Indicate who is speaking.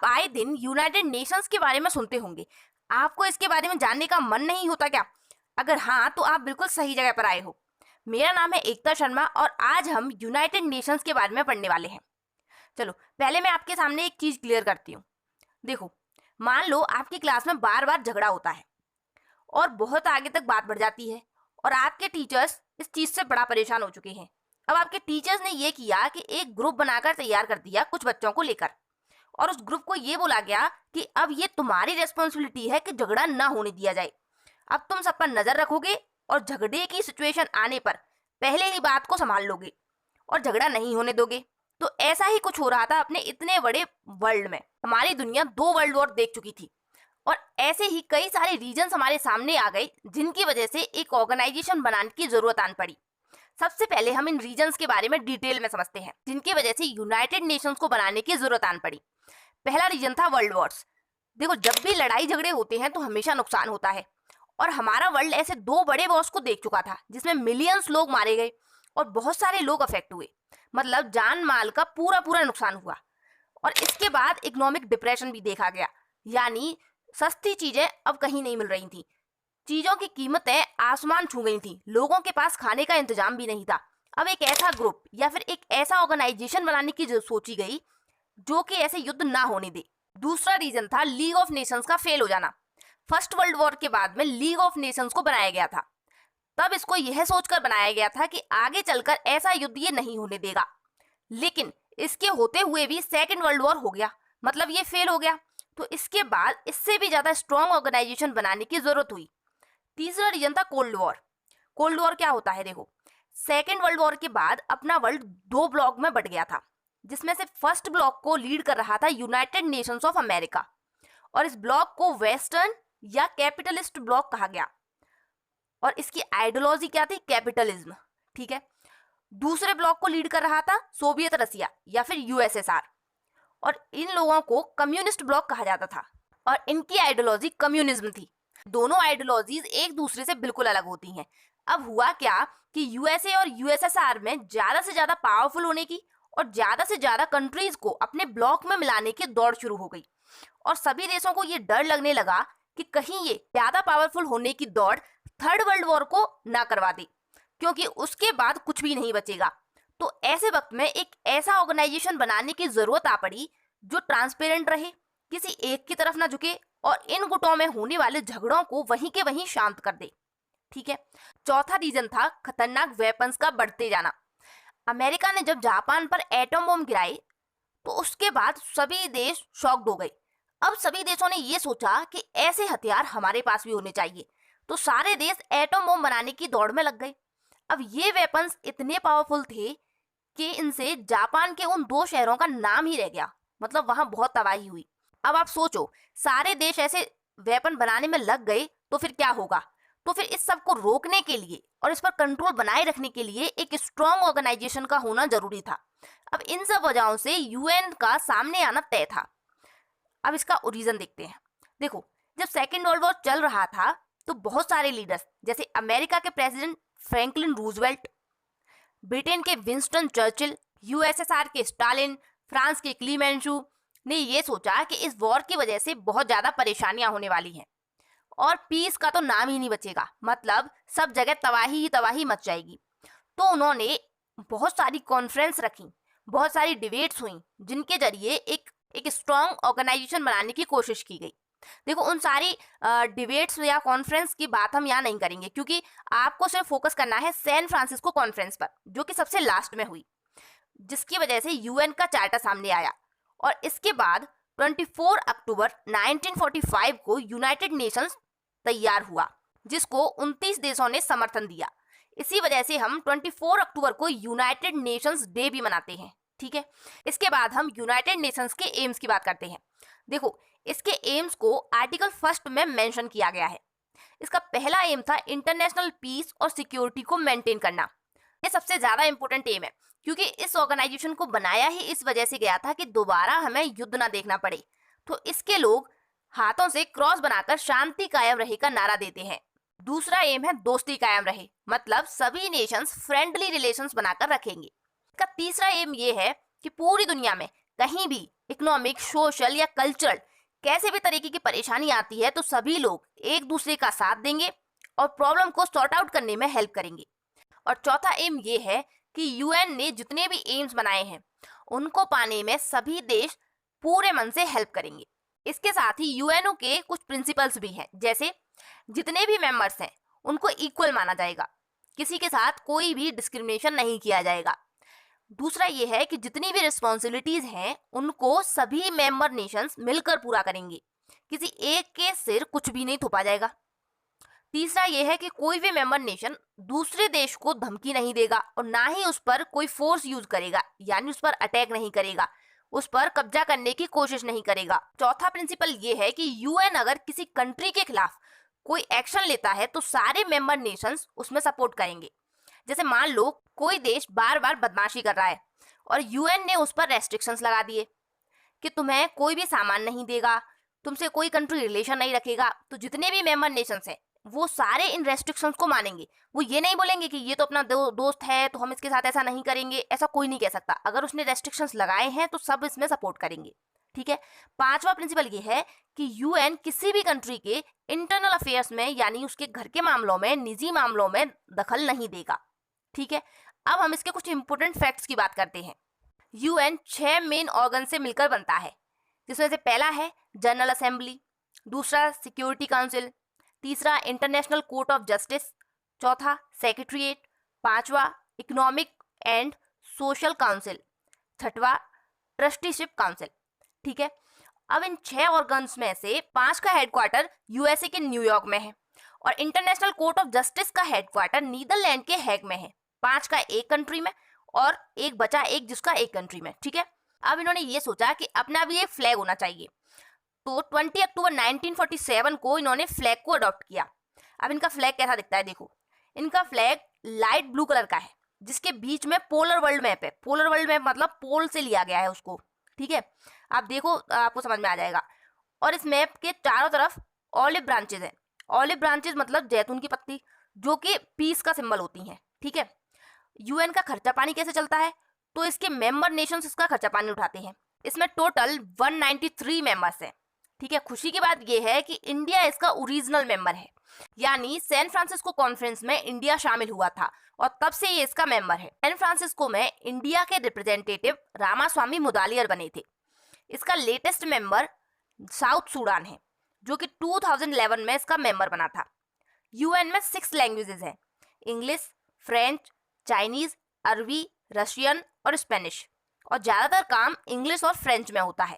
Speaker 1: आप आए दिन यूनाइटेड नेशंस के बारे में सुनते होंगे। आपको इसके बारे में जानने का मन नहीं होता क्या? अगर हाँ, तो आप बिल्कुल सही जगह पर आए हो। मेरा नाम है एकता शर्मा और आज हम यूनाइटेड नेशंस के बारे में पढ़ने वाले हैं। चलो, पहले मैं आपके सामने एक चीज क्लियर करती हूँ। देखो, मान लो आपकी क्लास में बार बार झगड़ा होता है और बहुत आगे तक बात बढ़ जाती है और आपके टीचर्स इस चीज से बड़ा परेशान हो चुके हैं। अब आपके टीचर्स ने ये किया कि एक ग्रुप बनाकर तैयार कर दिया कुछ बच्चों को लेकर, और उस ग्रुप को ये बोला गया कि अब ये तुम्हारी रेस्पॉन्सिबिलिटी है कि झगड़ा ना होने दिया जाए। अब तुम सब पर नजर रखोगे और झगड़े की सिचुएशन आने पर पहले ही बात को संभाल लोगे और झगड़ा नहीं होने दोगे। तो ऐसा ही कुछ हो रहा था अपने इतने बड़े वर्ल्ड में। हमारी दुनिया 2 वर्ल्ड वॉर देख चुकी थी और ऐसे ही कई सारे रीजन्स हमारे सामने आ गए जिनकी वजह से एक ऑर्गेनाइजेशन बनाने की जरूरत आन पड़ी। सबसे पहले हम इन रीजन्स के बारे में डिटेल में समझते हैं जिनकी वजह से यूनाइटेड नेशंस को बनाने की जरूरत आन पड़ी। पहला रीजन था वर्ल्ड वॉर्स। देखो, जब भी लड़ाई झगड़े होते हैं तो हमेशा नुकसान होता है और हमारा वर्ल्ड ऐसे 2 बड़े वॉर्स को देख चुका था जिसमें मिलियंस लोग मारे गए और बहुत सारे लोग अफेक्ट हुए, मतलब जान माल का पूरा पूरा नुकसान हुआ। और इसके बाद इकोनॉमिक डिप्रेशन भी देखा गया, यानी सस्ती चीजें अब कहीं नहीं मिल रही थी, चीजों की कीमतें आसमान छू गई थी, लोगों के पास खाने का इंतजाम भी नहीं था। अब एक ऐसा ग्रुप या फिर एक ऐसा ऑर्गेनाइजेशन बनाने की जो सोची गई जो कि ऐसे युद्ध ना होने दे। दूसरा रीजन था लीग ऑफ नेशंस का फेल हो जाना। फर्स्ट वर्ल्ड वॉर के बाद में लीग ऑफ नेशंस को बनाया गया था। तब इसको यह सोचकर बनाया गया था कि आगे चलकर ऐसा युद्ध ये नहीं होने देगा, लेकिन इसके होते हुए भी सेकेंड वर्ल्ड वॉर हो गया, मतलब ये फेल हो गया। तो इसके बाद इससे भी ज्यादा स्ट्रॉन्ग ऑर्गेनाइजेशन बनाने की जरूरत हुई। तीसरा रीजन था कोल्ड वॉर। कोल्ड वॉर क्या होता है? देखो, सेकेंड वर्ल्ड वॉर के बाद अपना वर्ल्ड 2 ब्लॉक में बट गया था, जिसमें से फर्स्ट ब्लॉक को लीड कर रहा था यूनाइटेड नेशंस ऑफ अमेरिका और इस ब्लॉक को वेस्टर्न या कैपिटलिस्ट ब्लॉक कहा गया और इसकी आइडियोलॉजी क्या थी? कैपिटलिज्म। ठीक है। दूसरे ब्लॉक को लीड कर रहा था सोवियत रसिया या फिर यूएसएसआर और इन लोगों को कम्युनिस्ट ब्लॉक कहा जाता था और इनकी आइडियोलॉजी कम्युनिज्म थी। दोनों आइडियोलॉजीज एक दूसरे से बिल्कुल अलग होती हैं। अब हुआ क्या कि यूएसए और यूएसएसआर में ज्यादा से ज्यादा पावरफुल होने की और ज्यादा से ज्यादा कंट्रीज को अपने ब्लॉक में मिलाने की दौड़ शुरू हो गई और सभी देशों को ये डर लगने लगा कि कहीं ये ज्यादा पावरफुल होने की दौड़ थर्ड वर्ल्ड वॉर को ना करवा दे, क्योंकि उसके बाद कुछ भी नहीं बचेगा। तो ऐसे वक्त में एक ऐसा ऑर्गेनाइजेशन बनाने की जरूरत आ पड़ी जो ट्रांसपेरेंट रहे, किसी एक की तरफ ना झुके और इन गुटों में होने वाले झगड़ों को वहीं के वहीं शांत कर दे। ठीक है। चौथा रीजन था खतरनाक वेपन्स का बढ़ते जाना। अमेरिका ने जब जापान पर एटम बम गिराए तो उसके बाद सभी देश शॉक्ड हो गए। अब सभी देशों ने ये सोचा कि ऐसे हथियार हमारे पास भी होने चाहिए, तो सारे देश एटम बम बनाने की दौड़ में लग गए। अब ये वेपन्स इतने पावरफुल थे कि इनसे जापान के उन 2 शहरों का नाम ही रह गया, मतलब वहां बहुत तबाही हुई। अब आप सोचो, सारे देश ऐसे वेपन बनाने में लग गए तो फिर क्या होगा? तो फिर इस सब को रोकने के लिए और इस पर कंट्रोल बनाए रखने के लिए एक स्ट्रॉन्ग ऑर्गेनाइजेशन का होना जरूरी था। अब इन सब वजहों से यूएन का सामने आना तय था। अब इसका ओरिजिन देखते हैं। देखो, जब सेकेंड वर्ल्ड वॉर चल रहा था तो बहुत सारे लीडर्स जैसे अमेरिका के प्रेसिडेंट फ्रैंकलिन रूजवेल्ट, ब्रिटेन के विंस्टन चर्चिल, यूएसएसआर के स्टालिन, फ्रांस के क्लीमेंशू ने ये सोचा कि इस वॉर की वजह से बहुत ज्यादा परेशानियां होने वाली हैं और पीस का तो नाम ही नहीं बचेगा, मतलब सब जगह तबाही ही तबाही मच जाएगी। तो उन्होंने बहुत सारी कॉन्फ्रेंस रखी, बहुत सारी डिबेट्स हुई जिनके जरिए एक स्ट्रॉन्ग ऑर्गेनाइजेशन बनाने की कोशिश की गई। देखो, उन सारी डिबेट्स या कॉन्फ्रेंस की बात हम यहाँ नहीं करेंगे क्योंकि आपको सिर्फ फोकस करना है सैन फ्रांसिस्को कॉन्फ्रेंस पर, जो कि सबसे लास्ट में हुई, जिसकी वजह से यूएन का चार्टर सामने आया। और इसके बाद 24 अक्टूबर 1945 को यूनाइटेड नेशंस तैयार हुआ, जिसको 29 देशों ने समर्थन दिया। इसी वजह से हम 24 अक्टूबर को यूनाइटेड नेशंस डे भी मनाते हैं। ठीक है। इसके बाद हम यूनाइटेड नेशंस के एम्स की बात करते हैं। देखो, इसके एम्स को आर्टिकल 1 में मेंशन किया गया है। इसका पहला एम था इंटरनेशनल पीस और सिक्योरिटी को मेंटेन करना। ये सबसे ज्यादा इंपॉर्टेंट एम है क्योंकि इस ऑर्गेनाइजेशन को बनाया ही इस वजह से गया था कि दोबारा हमें युद्ध ना देखना पड़े। तो इसके लोग हाथों से क्रॉस बनाकर शांति कायम रहे का नारा देते हैं। दूसरा एम है दोस्ती कायम रहे, मतलब सभी नेशंस फ्रेंडली रिलेशंस बनाकर रखेंगे। इसका तीसरा एम ये है कि पूरी दुनिया में कहीं भी इकोनॉमिक, सोशल या कल्चरल कैसे भी तरीके की परेशानी आती है तो सभी लोग एक दूसरे का साथ देंगे और प्रॉब्लम को सॉर्ट आउट करने में हेल्प करेंगे। और चौथा एम ये है कि यूएन ने जितने भी एम्स बनाए हैं उनको पाने में सभी देश पूरे मन से हेल्प करेंगे। इसके साथ ही यूएनओ के कुछ प्रिंसिपल्स भी हैं, जैसे जितने भी मेंबर्स हैं उनको इक्वल माना जाएगा, किसी के साथ कोई भी डिस्क्रिमिनेशन नहीं किया जाएगा। दूसरा ये है कि जितनी भी रिस्पॉन्सिबिलिटीज हैं उनको सभी मेंबर नेशंस मिलकर पूरा करेंगे, किसी एक के सिर कुछ भी नहीं थोपा जाएगा। तीसरा ये है कि कोई भी मेंबर नेशन दूसरे देश को धमकी नहीं देगा और ना ही उस पर कोई फोर्स यूज करेगा, यानी उस पर अटैक नहीं करेगा, उस पर कब्जा करने की कोशिश नहीं करेगा। चौथा प्रिंसिपल ये है कि यूएन अगर किसी कंट्री के खिलाफ कोई एक्शन लेता है तो सारे मेंबर नेशंस उसमें सपोर्ट करेंगे। जैसे मान लो कोई देश बार बार बदमाशी कर रहा है और यूएन ने उस पर रेस्ट्रिक्शंस लगा दिए कि तुम्हें कोई भी सामान नहीं देगा, तुमसे कोई कंट्री रिलेशन नहीं रखेगा, तो जितने भी मेंबर नेशंस हैं वो सारे इन रेस्ट्रिक्शंस को मानेंगे। वो ये नहीं बोलेंगे कि ये तो अपना दोस्त है तो हम इसके साथ ऐसा नहीं करेंगे, ऐसा कोई नहीं कह सकता। अगर उसने रेस्ट्रिक्शंस लगाए हैं तो सब इसमें सपोर्ट करेंगे। ठीक है। पांचवा प्रिंसिपल ये है कि यूएन किसी भी कंट्री के इंटरनल अफेयर्स में, यानी उसके घर के मामलों में, निजी मामलों में दखल नहीं देगा। ठीक है। अब हम इसके कुछ इंपोर्टेंट फैक्ट्स की बात करते हैं। यूएन 6 मेन ऑर्गन से मिलकर बनता है, जिसमें से पहला है जनरल असेंबली, दूसरा सिक्योरिटी काउंसिल, तीसरा इंटरनेशनल कोर्ट ऑफ जस्टिस, चौथा सेक्रेटरीट, पांचवा इकोनॉमिक एंड सोशल काउंसिल, छठवा ट्रस्टीशिप काउंसिल। ठीक है। अब इन 6 ऑर्गन्स में से 5 का हेडक्वार्टर यूएसए के न्यूयॉर्क में है और इंटरनेशनल कोर्ट ऑफ जस्टिस का हेडक्वार्टर नीदरलैंड के हैग में है। 5 का एक कंट्री में और एक बचा एक जिसका एक कंट्री में। ठीक है। अब इन्होंने ये सोचा कि अपना भी एक फ्लैग होना चाहिए, तो 20 अक्टूबर 1947 को इन्होंने फ्लैग को अडॉप्ट किया। अब इनका फ्लैग कैसा दिखता है, देखो इनका फ्लैग लाइट ब्लू कलर का है जिसके बीच में पोलर वर्ल्ड मैप है। पोलर वर्ल्ड मैप मतलब पोल से लिया गया है उसको। ठीक है। आप देखो आपको समझ में आ जाएगा। और इस मैप के चारों तरफ ऑलिव ब्रांचेज हैं। ऑलिव ब्रांचेज मतलब जैतून की पत्ती, जो कि पीस का सिंबल होती हैं। ठीक है। यूएन का खर्चा पानी कैसे चलता है, तो इसके मेंबर नेशंस इसका खर्चा पानी उठाते हैं। इसमें टोटल 193 मेंबर्स हैं। ठीक है। खुशी की बात यह है कि इंडिया इसका ओरिजिनल मेंबर है, यानी सैन फ्रांसिस्को कॉन्फ्रेंस में इंडिया शामिल हुआ था और तब से ये इसका मेंबर है। सैन फ्रांसिस्को में इंडिया के रिप्रेजेंटेटिव रामास्वामी मुदालियर बने थे। इसका लेटेस्ट मेंबर साउथ सूडान है, जो कि 2011 में इसका मेंबर बना था। यूएन में 6 लैंग्वेजेस हैं, इंग्लिश, फ्रेंच, चाइनीज, अरबी, रशियन और स्पेनिश, और ज़्यादातर काम इंग्लिश और फ्रेंच में होता है।